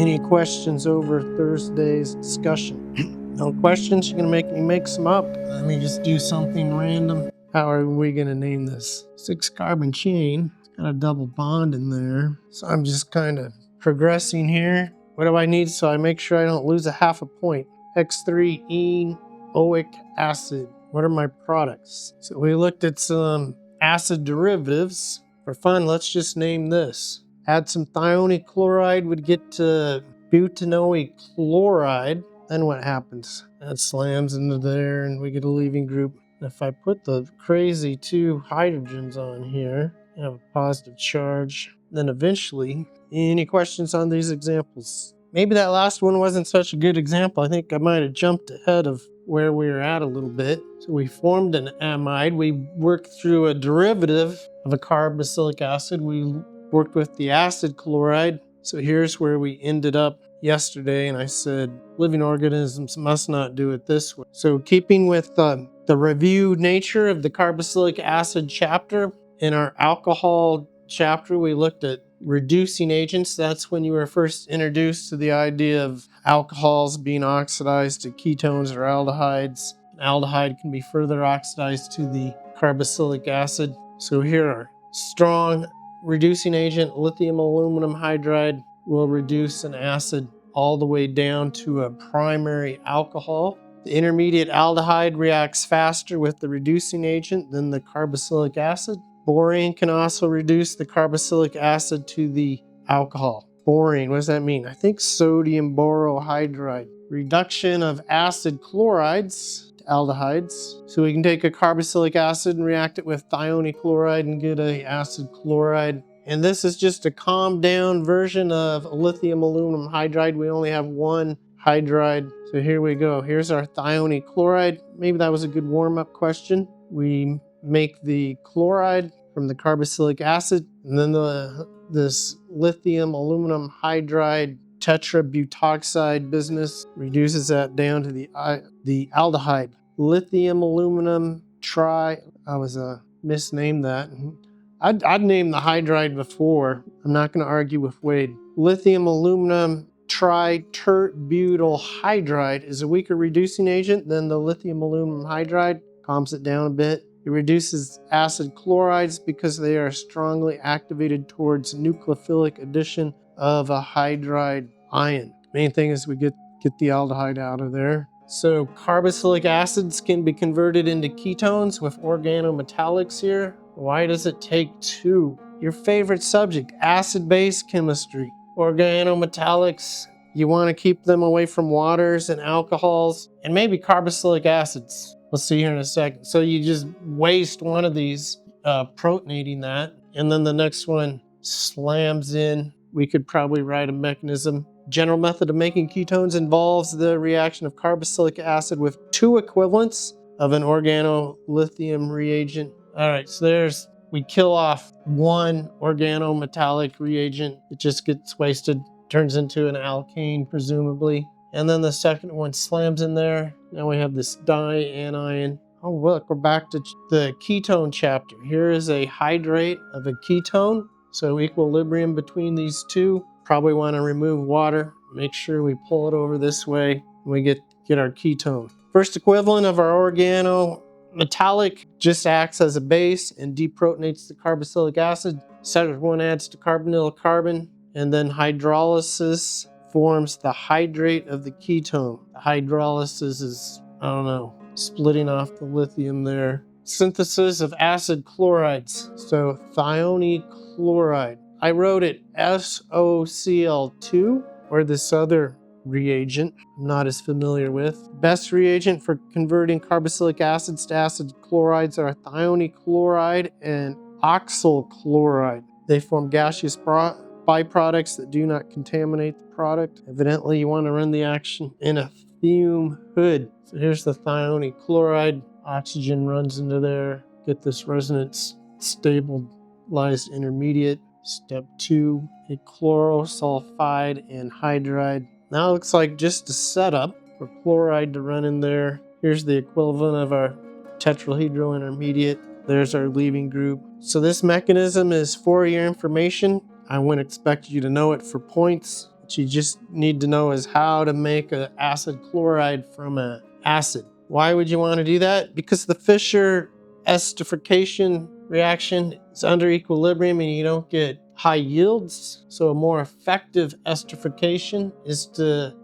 Any questions over Thursday's discussion? No questions? You're gonna make me make some up? Let me just do something random. How are we gonna name this? 6-carbon chain. It's got a double bond in there. So I'm just kind of progressing here. What do I need so I make sure I don't lose a half a point? X3-enoic acid. What are my products? So we looked at some acid derivatives. For fun, let's just name this. Add some thionic chloride, would get to butanoic chloride. Then what happens? That slams into there and we get a leaving group. If I put the crazy 2 hydrogens on here, I have a positive charge. Then eventually, any questions on these examples? Maybe that last one wasn't such a good example. I think I might have jumped ahead of where we were at a little bit. So we formed an amide. We worked through a derivative of a carboxylic acid. We worked with the acid chloride. So here's where we ended up yesterday, and I said living organisms must not do it this way. So keeping with the review nature of the carboxylic acid chapter, in our alcohol chapter we looked at reducing agents. That's when you were first introduced to the idea of alcohols being oxidized to ketones or aldehydes. An aldehyde can be further oxidized to the carboxylic acid. So here are strong reducing agent, lithium aluminum hydride, will reduce an acid all the way down to a primary alcohol. The intermediate aldehyde reacts faster with the reducing agent than the carboxylic acid. Borane can also reduce the carboxylic acid to the alcohol. Borane, what does that mean? I think sodium borohydride. Reduction of acid chlorides to aldehydes. So we can take a carboxylic acid and react it with thionic chloride and get an acid chloride. And this is just a calmed down version of lithium aluminum hydride. We only have one hydride. So here we go. Here's our thionic chloride. Maybe that was a good warm-up question. We make the chloride from the carboxylic acid, and then this lithium aluminum hydride tetrabutoxide business reduces that down to the aldehyde. Lithium aluminum I was misnamed that. I'd name the hydride before. I'm not going to argue with Wade. Lithium aluminum tritert-butyl hydride is a weaker reducing agent than the lithium aluminum hydride. Calms it down a bit. It reduces acid chlorides because they are strongly activated towards nucleophilic addition of a hydride ion. Main thing is we get the aldehyde out of there. So carboxylic acids can be converted into ketones with organometallics here. Why does it take 2? Your favorite subject, acid-base chemistry. Organometallics, you want to keep them away from waters and alcohols and maybe carboxylic acids. We'll see here in a second. So you just waste one of these, protonating that, and then the next one slams in. We could probably write a mechanism. General method of making ketones involves the reaction of carboxylic acid with 2 equivalents of an organolithium reagent. All right, so we kill off one organometallic reagent. It just gets wasted, turns into an alkane presumably. And then the second one slams in there. Now we have this dianion. Oh look, we're back to the ketone chapter. Here is a hydrate of a ketone. So equilibrium between these two. Probably want to remove water. Make sure we pull it over this way and we get our ketone. First equivalent of our organometallic just acts as a base and deprotonates the carboxylic acid. Second one adds to carbonyl carbon, and then hydrolysis forms the hydrate of the ketone. The hydrolysis is, splitting off the lithium there. Synthesis of acid chlorides. So thionic chloride. I wrote it SOCl2, or this other reagent I'm not as familiar with. Best reagent for converting carboxylic acids to acid chlorides are thionic chloride and oxyl chloride. They form gaseous byproducts that do not contaminate the product. Evidently, you want to run the action in a fume hood. So here's the thionic chloride. Oxygen runs into there. Get this resonance stabilized intermediate. Step 2, a chlorosulfide and hydride. Now it looks like just a setup for chloride to run in there. Here's the equivalent of our tetrahedral intermediate. There's our leaving group. So this mechanism is for your information. I wouldn't expect you to know it for points. What you just need to know is how to make an acid chloride from an acid. Why would you want to do that? Because the Fischer esterification reaction is under equilibrium and you don't get high yields. So a more effective esterification is to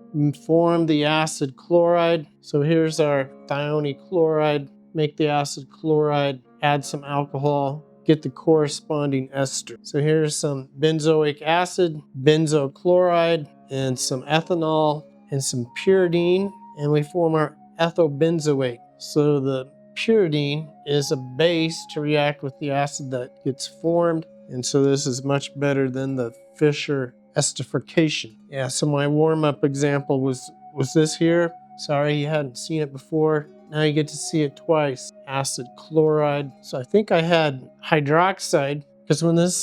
form the acid chloride. So here's our thione chloride. Make the acid chloride, add some alcohol, get the corresponding ester. So here's some benzoic acid, benzoyl chloride, and some ethanol and some pyridine, and we form our ethobenzoate. So the pyridine is a base to react with the acid that gets formed, and so this is much better than the Fischer esterification. Yeah, so my warm-up example was this here. Sorry you hadn't seen it before. Now you get to see it twice. Acid chloride. So I think I had hydroxide, because when this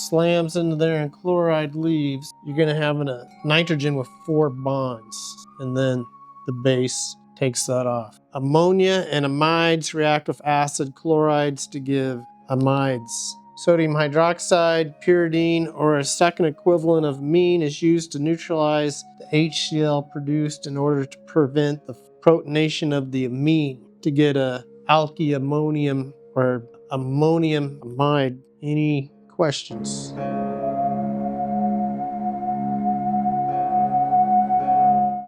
slams into there and chloride leaves, you're going to have a nitrogen with 4 bonds. And then the base takes that off. Ammonia and amides react with acid chlorides to give amides. Sodium hydroxide, pyridine, or a second equivalent of amine is used to neutralize the HCl produced in order to prevent the protonation of the amine to get a alky ammonium or ammonium amide. Any questions?